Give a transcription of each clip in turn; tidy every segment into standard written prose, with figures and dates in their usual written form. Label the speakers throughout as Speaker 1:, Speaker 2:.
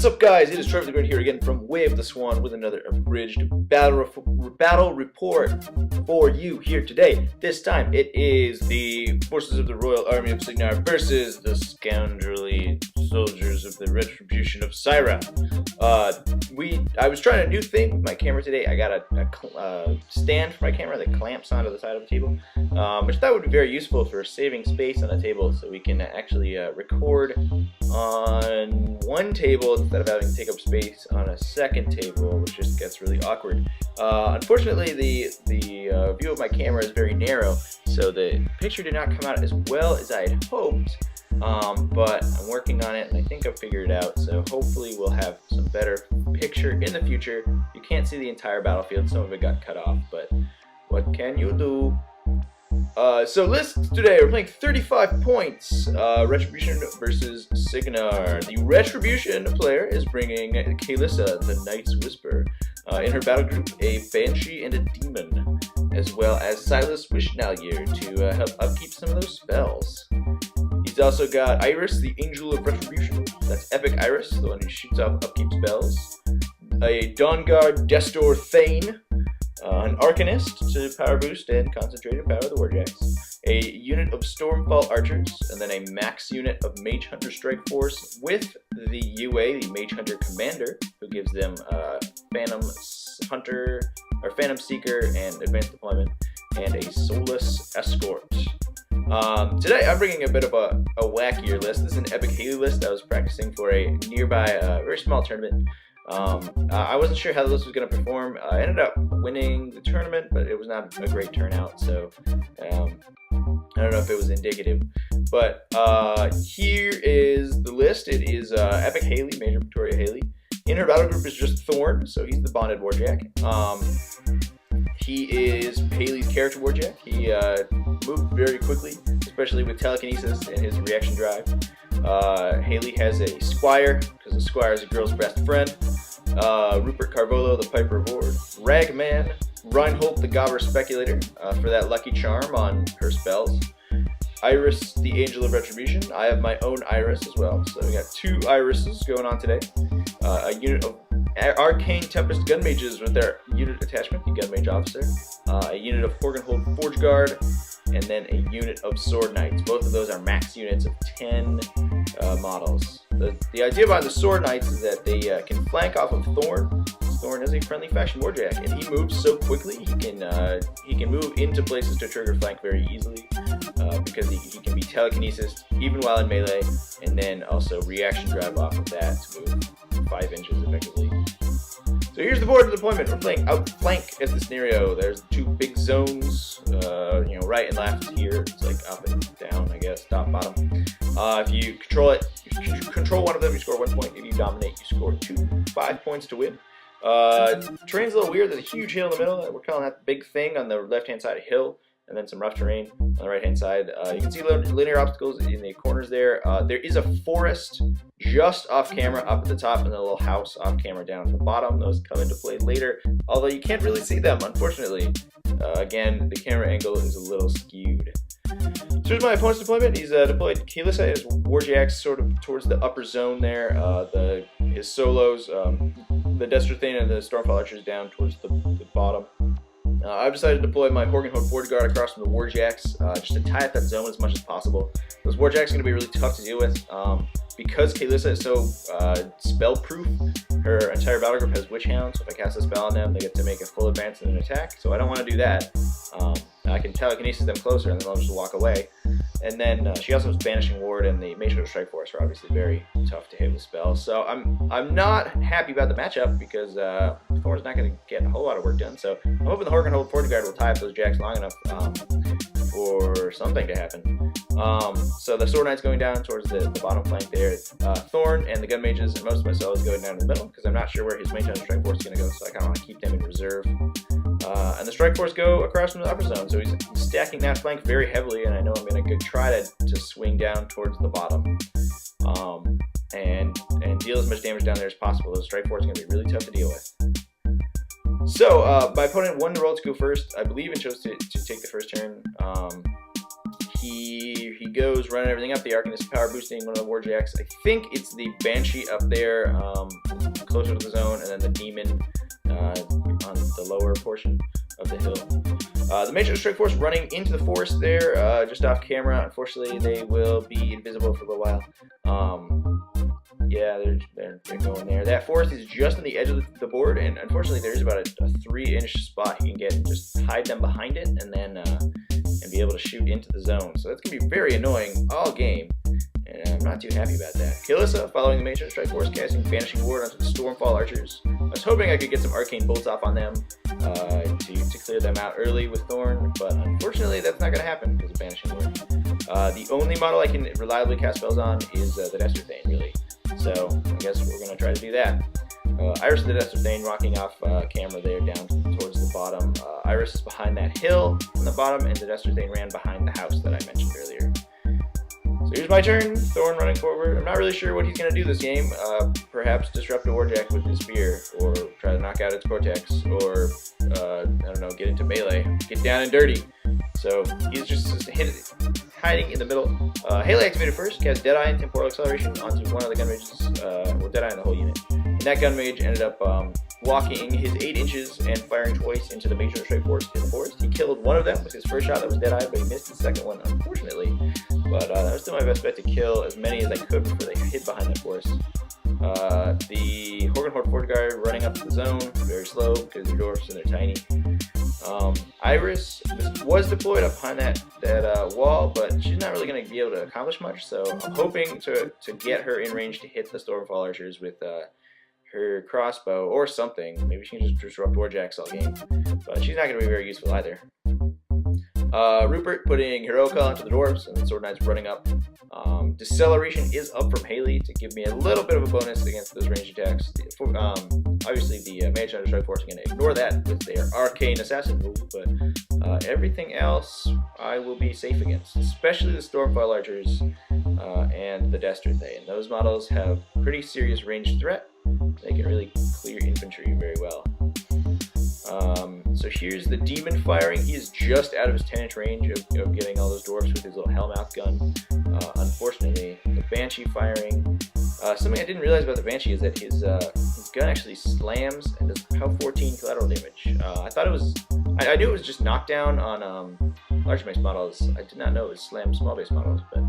Speaker 1: What's up, guys? It is Trevy the Grunt here again from Way of the Swan with another abridged battle report for you here today. This time it is the forces of the Royal Army of Cygnar versus the scoundrelly soldiers of the Retribution of Syrah. I was trying a new thing with my camera today. I got a stand for my camera that clamps onto the side of the table, which I thought would be very useful for saving space on the table, so we can actually record on one table instead of having to take up space on a second table, which just gets really awkward. Unfortunately, the view of my camera is very narrow, so the picture did not come out as well as I had hoped. But I'm working on it, and I think I've figured it out, so hopefully we'll have some better picture in the future. You can't see the entire battlefield, some of it got cut off, but what can you do? So lists today, we're playing 35 points, Retribution versus Cygnar. The Retribution player is bringing Kaelyssa, the Knight's Whisper. In her battle group, a Banshee and a Daemon, as well as Soulless Escort to help upkeep some of those spells. He's also got Eiryss, the Angel of Retribution. That's Epic Eiryss, the one who shoots off upkeep spells. A Dawnguard Destor Thane. An Arcanist to power boost and concentrated power the Warjacks. A unit of Stormfall Archers, and then a max unit of Mage Hunter Strike Force with the UA, the Mage Hunter Commander, who gives them Phantom Hunter, or Phantom Seeker and Advanced Deployment, and a Soulless Escort. Today I'm bringing a bit of a wackier list. This is an MkII list I was practicing for a nearby, very small tournament. I wasn't sure how the list was going to perform. I ended up winning the tournament, but it was not a great turnout, so I don't know if it was indicative. But here is the list. It is MkII, Major Victoria Haley. In her battle group is just Thorn, so he's the bonded Warjack. He is Haley's character Warjack. He moved very quickly, especially with telekinesis and his reaction drive. Haley has a Squire, because the Squire is a girl's best friend. Rhupert Carvolo, the Piper of Ord. Ragman, Reinholdt, the Gobber Speculator, for that lucky charm on her spells. Eiryss, the Angel of Retribution. I have my own Eiryss as well, so we got two Eirysses going on today. A unit of Arcane Tempest Gun Mages with their unit attachment, the Gun Mage Officer. A unit of Horgenhold Forge Guard, and then a unit of Sword Knights. Both of those are max units of 10 models. The idea behind the Sword Knights is that they can flank off of Thorn. Thorn is a friendly faction Warjack, and he moves so quickly he can move into places to trigger flank very easily, because he can be telekinesis even while in melee, and then also reaction drive off of that to move 5 inches effectively. So here's the board of deployment. We're playing Outflank as the scenario. There's 2 big zones, right and left here. It's like up and down, I guess, top, bottom. If you control it, if you control one of them, you score 1 point. If you dominate, you score 5 points to win. Terrain's a little weird. There's a huge hill in the middle. We're calling that the big thing on the left-hand side, a hill, and then some rough terrain on the right-hand side. You can see linear obstacles in the corners there. There is a forest just off camera up at the top, and a little house off camera down at the bottom. Those come into play later, although you can't really see them, unfortunately. Again, the camera angle is a little skewed. So here's my opponent's deployment. He's deployed Kaelyssa, his Warjacks sort of towards the upper zone there. His solos, the Destor Thane and the Stormfall Archers down towards the bottom. I've decided to deploy my Horgenhold Forge Guard across from the Warjacks, just to tie up that zone as much as possible. Those Warjacks are going to be really tough to deal with. Because Kaelyssa is so spell-proof, her entire battle group has Witch Hound, so if I cast a spell on them, they get to make a full advance in an attack, so I don't want to do that. I can telekinesis them closer, and then they'll just walk away. And then she also has Banishing Ward, and the Mage Hunter Strike Force are obviously very tough to hit with spells. So I'm not happy about the matchup, because Thorn's not going to get a whole lot of work done. So I'm hoping the Horgenhold Forge Guard will tie up those jacks long enough for something to happen. So the Sword Knight's going down towards the bottom flank there. Thorn and the Gun Mages and most of my solos going down in the middle, because I'm not sure where his Mage Hunter Strike Force is going to go, so I kind of want to keep them in reserve. And the Strike Force go across from the upper zone, so he's stacking that flank very heavily, and I know I'm going to try to swing down towards the bottom and deal as much damage down there as possible. The Strike Force is going to be really tough to deal with. So my opponent won the roll to go first, I believe, and chose to take the first turn. he goes running everything up. The Arcane is power boosting one of the Warjacks. I think it's the Banshee up there, closer to the zone, and then the Daemon on the lower portion of the hill. The Mage Strike Force running into the forest there, just off camera. Unfortunately, they will be invisible for a little while. Yeah, they're going there. That forest is just on the edge of the board, and unfortunately, there's about a 3-inch spot you can get and just hide them behind it, and then and be able to shoot into the zone. So that's gonna be very annoying all game, and I'm not too happy about that. Kaelyssa, following the Mage Strike Force, casting Banishing Ward onto the Stormfall Archers. I was hoping I could get some Arcane Bolts off on them to clear them out early with Thorn, but unfortunately, that's not gonna happen because of Banishing Ward. The only model I can reliably cast spells on is the Destro Thane, really. So I guess we're going to try to do that. Eiryss the Destro Thane rocking off camera there down towards the bottom. Eiryss is behind that hill on the bottom, and the Destro Thane ran behind the house that I mentioned earlier. So here's my turn. Thorn running forward. I'm not really sure what he's going to do this game. Perhaps disrupt a Warjack with his spear, or try to knock out its Cortex, or I don't know, get into melee, get down and dirty. So he's just hiding in the middle. EHaley activated first, cast Deadeye and Temporal Acceleration onto one of the gun mages, well, Deadeye and the whole unit. And that gun mage ended up walking his 8 inches and firing twice into the Mage Strike Force in the forest. He killed one of them with his first shot, that was Deadeye, but he missed the second one, unfortunately. But that was still my best bet to kill as many as I could before they hid behind that force. The Horgenhold Forge Guard running up to the zone, very slow because they're dwarfs and they're tiny. Eiryss was deployed up behind that wall, but she's not really going to be able to accomplish much, so I'm hoping to get her in range to hit the Stormfall Archers with her crossbow or something. Maybe she can just disrupt Warjacks all game, but she's not going to be very useful either. Rhupert putting Heroica into the dwarves, and the Sword Knights running up. Deceleration is up from EHaley to give me a little bit of a bonus against those ranged attacks. Obviously, the Mage Strike Force are going to ignore that with their Arcane Assassin move, but everything else I will be safe against, especially the Stormfall Archers and the Destro Thane. Those models have pretty serious ranged threat. They can really clear infantry very well. So here's the Daemon firing. He is just out of his 10-inch range of getting all those dwarfs with his little Hellmouth gun. Unfortunately, the Banshee firing. Something I didn't realize about the Banshee is that his gun actually slams and does POW 14 collateral damage. I thought it was, I knew it was just knockdown on large base models. I did not know it was slam small base models, but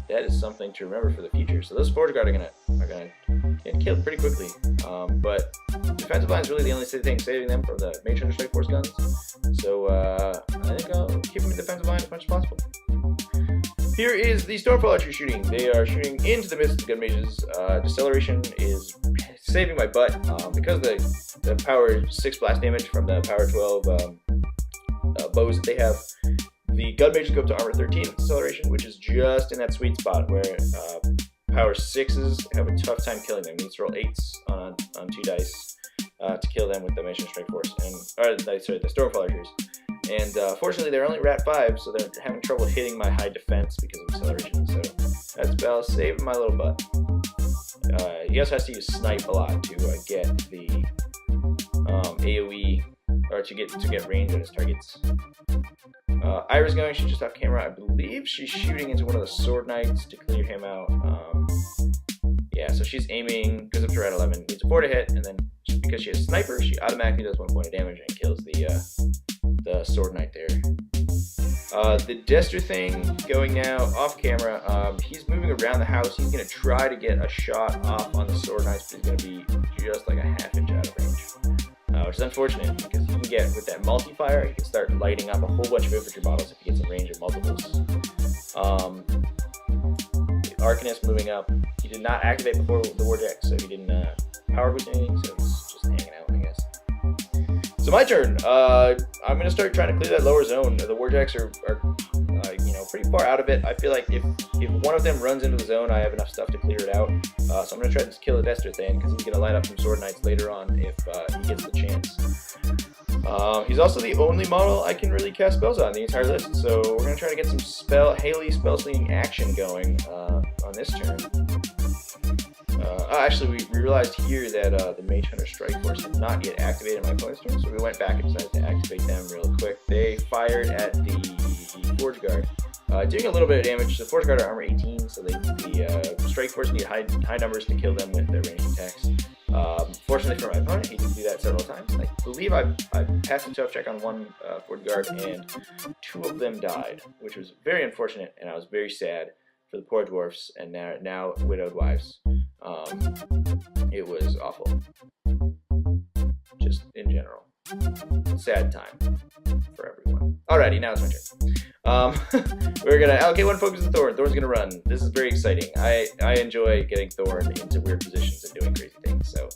Speaker 1: that is something to remember for the future. So those Forge Guard are gonna get killed pretty quickly. But defensive line is really the only thing saving them from the Mage Strike Force guns. So I think I'll keep them in defensive line as much as possible. Here is the Stormfall Archer shooting. They are shooting into the midst of the gun mages. Deceleration is saving my butt because the power 6 blast damage from the power 12 bows that they have. The gun mages go up to armor 13 with deceleration, which is just in that sweet spot where power 6s have a tough time killing them. You need to roll 8s on 2 dice to kill them with the Mage Strike Force, the Stormfall Archers. And fortunately, they're only Rat 5, so they're having trouble hitting my high defense because of acceleration. So that spell saved my little butt. He also has to use Snipe a lot to get the AoE, or to get range on his targets. Eiryss going, she's just off camera. I believe she's shooting into one of the Sword Knights to clear him out. Yeah, so she's aiming, goes up to Rat 11, needs a 4 to hit, and then because she has Sniper, she automatically does 1 point of damage and kills the Sword Knight there. The Destro Thane going now off camera. He's moving around the house. He's going to try to get a shot off on the Sword Knights, but he's going to be just like a half-inch out of range. Which is unfortunate because you can get, with that multi-fire, you can start lighting up a whole bunch of infantry models if he gets in range of multiples. The Arcanist moving up. He did not activate before the Warjack, so he didn't power boost anything, so he's just hanging out, I guess. So my turn. I'm going to start trying to clear that lower zone. The Warjacks are pretty far out of it. I feel like if one of them runs into the zone, I have enough stuff to clear it out. So I'm going to try to kill the Destro Thane because he's going to line up some Sword Knights later on if he gets the chance. He's also the only model I can really cast spells on the entire list. So we're going to try to get some EHaley spell slinging action going on this turn. Actually, we realized here that the Mage Strike Force had not yet activated my opponent's turn, so we went back and decided to activate them real quick. They fired at the Forge Guard. doing a little bit of damage. The Force Guard are armor 18, so the Strike Force need high numbers to kill them with their ranged attacks. Fortunately for my opponent, he did do that several times. I believe I passed a tough check on one Force Guard, and 2 of them died, which was very unfortunate, and I was very sad for the poor dwarfs and now widowed wives. It was awful, just in general. Sad time for everyone. Alrighty, now it's my turn. We're gonna allocate 1 focus to Thorn. Thorn's gonna run. This is very exciting. I enjoy getting Thorn into weird positions and doing crazy things. So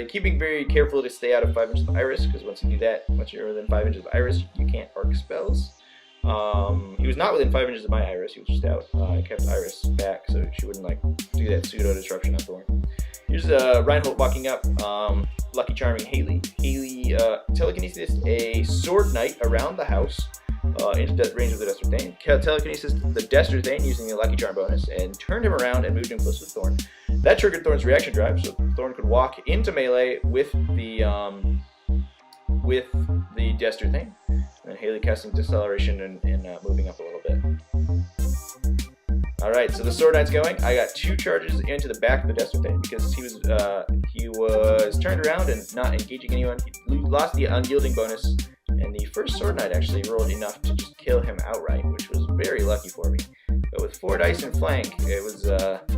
Speaker 1: keeping very careful to stay out of 5 inches of Eiryss, because once you do that, once you're within 5 inches of Eiryss, you can't arc spells. He was not within 5 inches of my Eiryss. He was just out. I kept Eiryss back so she wouldn't do that pseudo disruption on Thorn. Here's Reinholdt walking up. Lucky Charming EHaley. EHaley telekinesis a Sword Knight around the house into range of the Desert Thane. Telekinesis the Desert Thane using the Lucky Charm bonus and turned him around and moved him close to Thorn. That triggered Thorn's reaction drive, so Thorn could walk into melee with the Desert Thane. And EHaley casting Deceleration and moving up a little bit. Alright, so the Sword Knight's going. I got 2 charges into the back of the Desert Thane because he was turned around and not engaging anyone. He lost the unyielding bonus, and the first Sword Knight actually rolled enough to just kill him outright, which was very lucky for me. But with 4 dice in flank, it was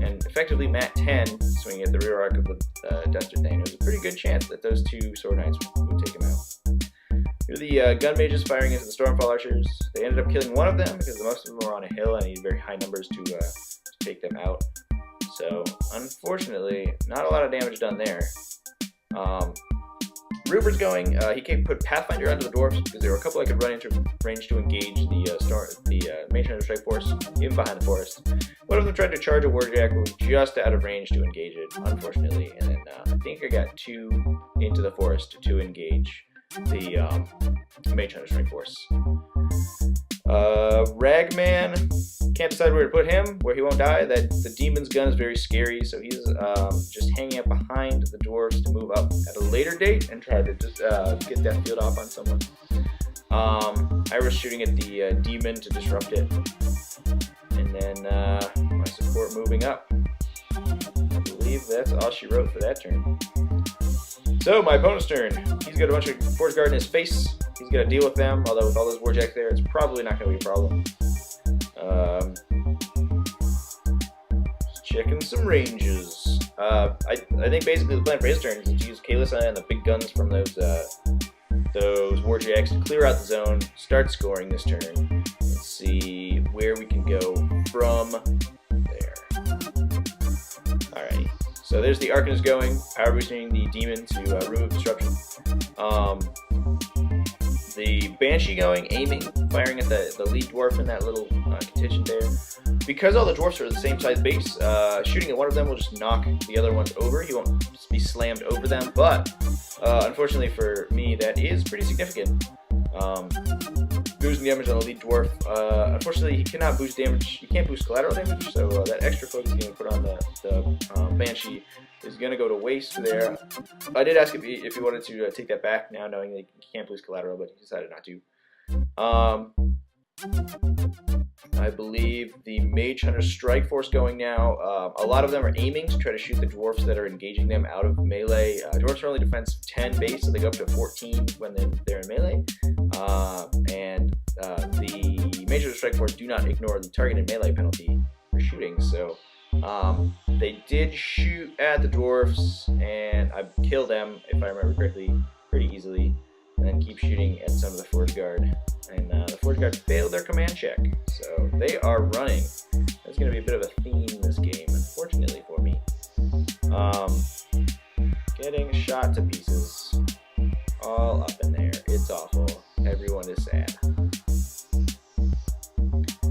Speaker 1: and effectively mat 10 swinging at the rear arc of the Desert Thane. It was a pretty good chance that those 2 Sword Knights would take him out. Here are the gun mages firing into the Stormfall archers. They ended up killing one of them because most of them were on a hill and needed very high numbers to take them out. So, unfortunately, not a lot of damage done there. Rupert's going. He put Pathfinder onto the dwarfs because there were a couple I could run into range to engage the Mage Hunter Strike Force, even behind the forest. One of them tried to charge a Warjack, but was just out of range to engage it, unfortunately. And then I think I got 2 into the forest to engage the Mage Hunter Strike Force. Ragman, can't decide where to put him, where he won't die. The demon's gun is very scary, so he's just hanging up behind the dwarves to move up at a later date and try to just get Death Field off on someone. Eiryss shooting at the demon to disrupt it, and then my support moving up. I believe that's all she wrote for that turn. So, my opponent's turn. He's got a bunch of Force Guard in his face. He's got to deal with them, although with all those Warjacks there, it's probably not going to be a problem. Just checking some ranges. I think basically the plan for his turn is to use Kaelyssa and the big guns from those Warjacks to clear out the zone, start scoring this turn, and see where we can go from there. Alrighty. So there's the Arcanist going, power boosting the demon to remove disruption. The Banshee going, aiming, firing at the lead dwarf in that little contingent there. Because all the dwarfs are the same size base, shooting at one of them will just knock the other ones over. He won't be slammed over them, but unfortunately for me, that is pretty significant. Boosting damage on the lead dwarf. Unfortunately, he cannot boost damage. He can't boost collateral damage, so that extra focus he's going to put on the Banshee is going to go to waste there. I did ask if he wanted to take that back now, knowing that he can't boost collateral, but he decided not to. I believe the Mage Hunter Strike Force going now. A lot of them are aiming to try to shoot the dwarfs that are engaging them out of melee. Dwarfs are only defense 10 base, so they go up to 14 when they're in melee. And the Mage Hunter Strike Force do not ignore the targeted melee penalty for shooting, so they did shoot at the dwarfs, and I killed them, if I remember correctly, pretty easily, and then keep shooting at some of the Forge Guard. And the Forge Guard failed their command check, so they are running. That's going to be a bit of a theme this game, unfortunately for me. Getting shot to pieces. All up in there. It's awful. Everyone is sad.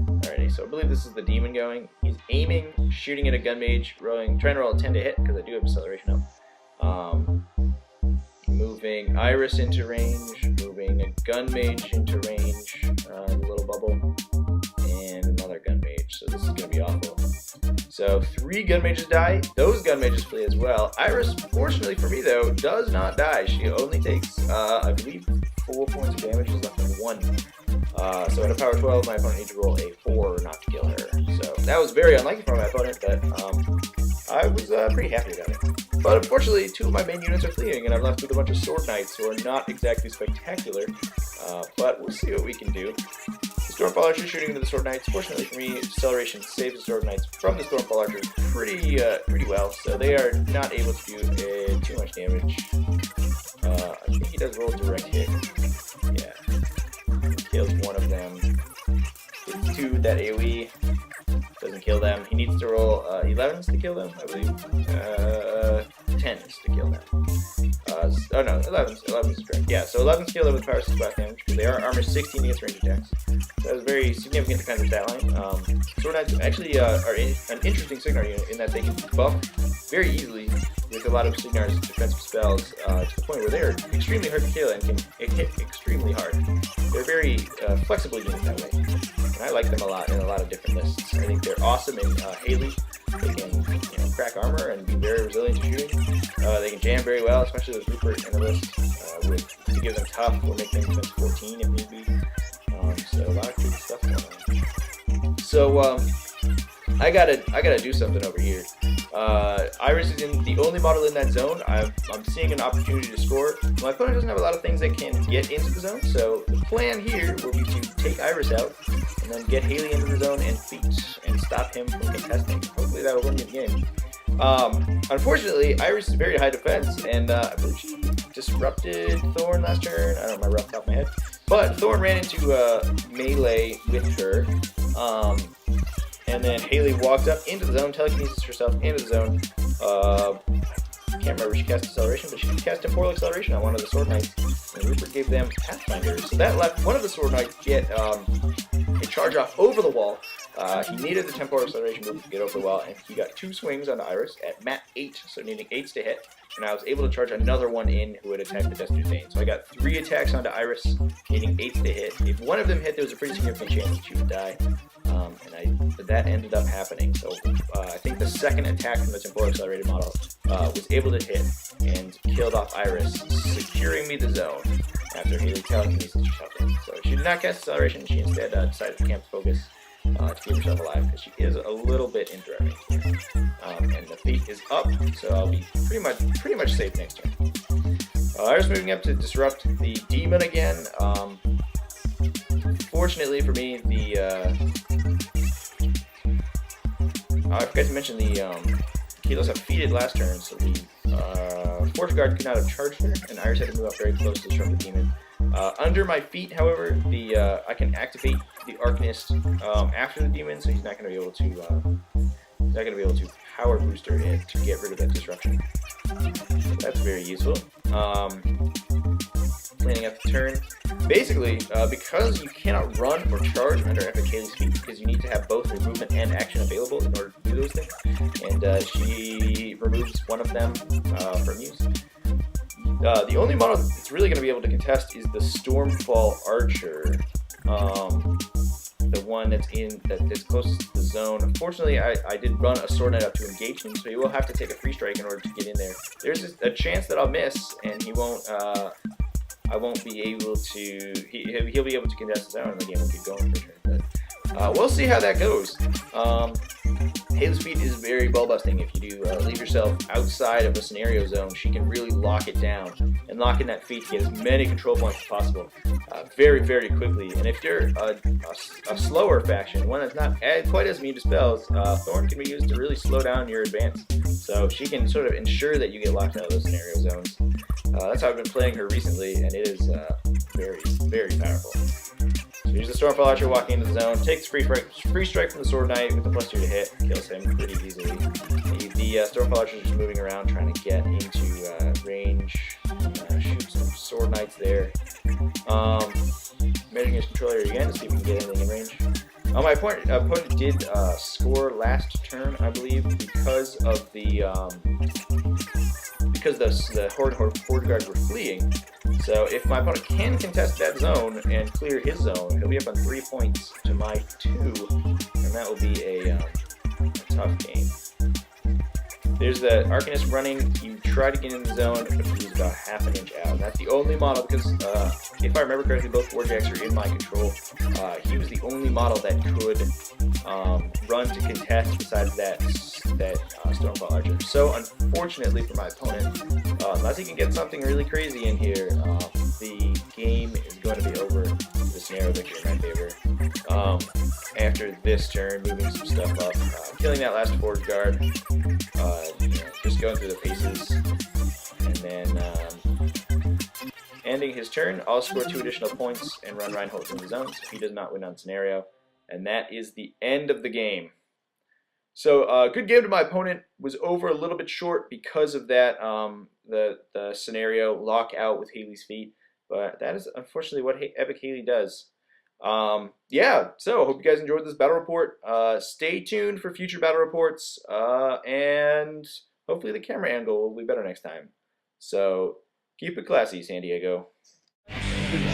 Speaker 1: Alrighty, so I believe this is the demon going. He's aiming, shooting at a gun mage, trying to roll a 10 to hit, because I do have acceleration up. Moving Eiryss into range, moving a gun mage into range, the little bubble, and another gun mage, so this is going to be awful. So 3 gun mages die, those gun mages flee as well. Eiryss, fortunately for me though, does not die. She only takes, I believe, 4 points of damage, is left with 1. So at a power 12, my opponent needs to roll a 4 not to kill her. So that was very unlucky for my opponent, but I was pretty happy about it. But unfortunately, 2 of my main units are fleeing, and I'm left with a bunch of Sword Knights who are not exactly spectacular. But we'll see what we can do. The Stormfall Archer shooting into the Sword Knights. Fortunately for me, Acceleration saves the Sword Knights from the Stormfall Archers pretty well, so they are not able to do too much damage. I think he does roll a direct hit. Yeah. Kills one of them. Gets 2 with that AoE. Doesn't kill them. He needs to roll 11s to kill them, I believe. 10s to kill them. Oh no, 11s. 11s is correct. Yeah, so 11s kill them with power 6 blast damage, because they are armor 16 against range attacks. So that was very significant defensive stat line. Sword Knights actually are an interesting Cygnar unit in that they can buff very easily with a lot of Cygnar's defensive spells to the point where they are extremely hard to kill and can hit extremely hard. They're very flexible units that way. And I like them a lot in a lot of different lists. I think they're awesome in eHaley. They can crack armor and be very resilient to shooting. They can jam very well, especially with Rhupert in the list. To give them tough, will make them defense 14 if need be. So a lot of good stuff going on. So I gotta do something over here. Eiryss is in the only model in that zone. I'm seeing an opportunity to score. My opponent doesn't have a lot of things that can get into the zone, so the plan here will be to take Eiryss out and then get Ehaley into the zone and feat and stop him from contesting. Hopefully that'll win me the game. Unfortunately, Eiryss is very high defense, and I believe she disrupted Thorn last turn. I don't remember off the top of my head. But Thorn ran into melee with her. And then Ehaley walked up into the zone, telekinesis herself into the zone. I can't remember if she cast Acceleration, but she cast Temporal Acceleration on one of the Sword Knights, and Rhupert gave them Pathfinder. So that left one of the Sword Knights get a charge off over the wall. He needed the Temporal Acceleration move to get over the wall, and he got 2 swings on Eiryss at mat 8, so needing 8s to hit. And I was able to charge another one in who would attack the Destitute Thane. So I got 3 attacks onto Eiryss, needing 8s to hit. If one of them hit, there was a pretty significant chance that she would die. And that ended up happening. So I think the second attack from the Temporal Accelerated model was able to hit and killed off Eiryss, securing me the zone after Ehaley telekinesis herself in. So she did not cast Acceleration. She instead decided to camp focus to keep herself alive, because she is a little bit in direct range. And the feat is up, so I'll be pretty much safe next turn. Eiryss moving up to disrupt the Daemon again. Fortunately for me, I forgot to mention the Kaelyssa feated last turn, so the Force Guard could not have charged her, and Eiryss had to move up very close to disrupt the Daemon. Under my feet, however, I can activate the Arcanist after the Daemon, so he's not going to be able to power booster it to get rid of that disruption. So that's very useful. Planning out the turn. Basically, because you cannot run or charge under Epic Kaely's feet, because you need to have both your movement and action available in order to do those things, and she removes one of them from use. The only model that's really going to be able to contest is the Stormfall Archer, the one that's closest to the zone. Unfortunately, I did run a Sword Knight up to engage him, so he will have to take a free strike in order to get in there. There's a chance that I'll miss, and he won't. I won't be able to. He'll be able to contest the zone, and the game will keep going for a turn. But we'll see how that goes. Ehaley's feat is very ball busting. If you do leave yourself outside of a scenario zone, she can really lock it down and lock in that feat to get as many control points as possible very, very quickly. And if you're a slower faction, one that's not quite as immune to spells, Thorn can be used to really slow down your advance. So she can sort of ensure that you get locked out of those scenario zones. That's how I've been playing her recently, and it is very, very powerful. So here's the Stormfall Archer walking into the zone, takes free strike from the Sword Knight with a +2 to hit, kills him pretty easily. The Stormfall Archer is just moving around trying to get into range, shoot some Sword Knights there. Measuring his control area again to see if we can get anything in range. My opponent did score last turn, I believe, because of the Horde Guards were fleeing. So if my opponent can contest that zone and clear his zone, he'll be up on 3 points to my 2, and that will be a tough game. There's the Arcanist running. He tried to get in the zone, but he was about half an inch out. And that's the only model because, if I remember correctly, both Warjacks are in my control. He was the only model that could run to contest besides that Stormfall Archer. So unfortunately for my opponent, unless he can get something really crazy in here, the game is going to be over. The scenario victory in my favor. After this turn, moving some stuff up, killing that last forward guard, just going through the paces, and then ending his turn. I'll score 2 additional points and run Reinholdt in the zone, so he does not win on scenario, and that is the end of the game. So good game to my opponent. Was over a little bit short because of that the scenario lockout with Haley's feet, but that is unfortunately what MkII does. Yeah, so hope you guys enjoyed this battle report. Stay tuned for future battle reports, and hopefully the camera angle will be better next time. So keep it classy, San Diego.
Speaker 2: Attacking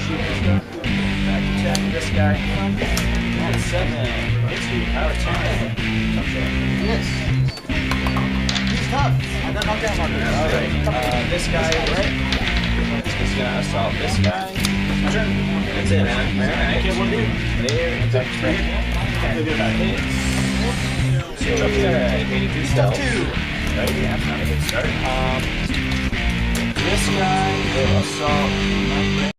Speaker 2: this guy. And 7. Power 10. Yes. He's tough. And then knockdown marker. Alright. This guy, right? He's gonna assault this guy. That's it, man. I can't do. There, attack straight. Can't do that. Hits. So, okay, 82 stealth. Right, yeah, not a good start. This guy will assault.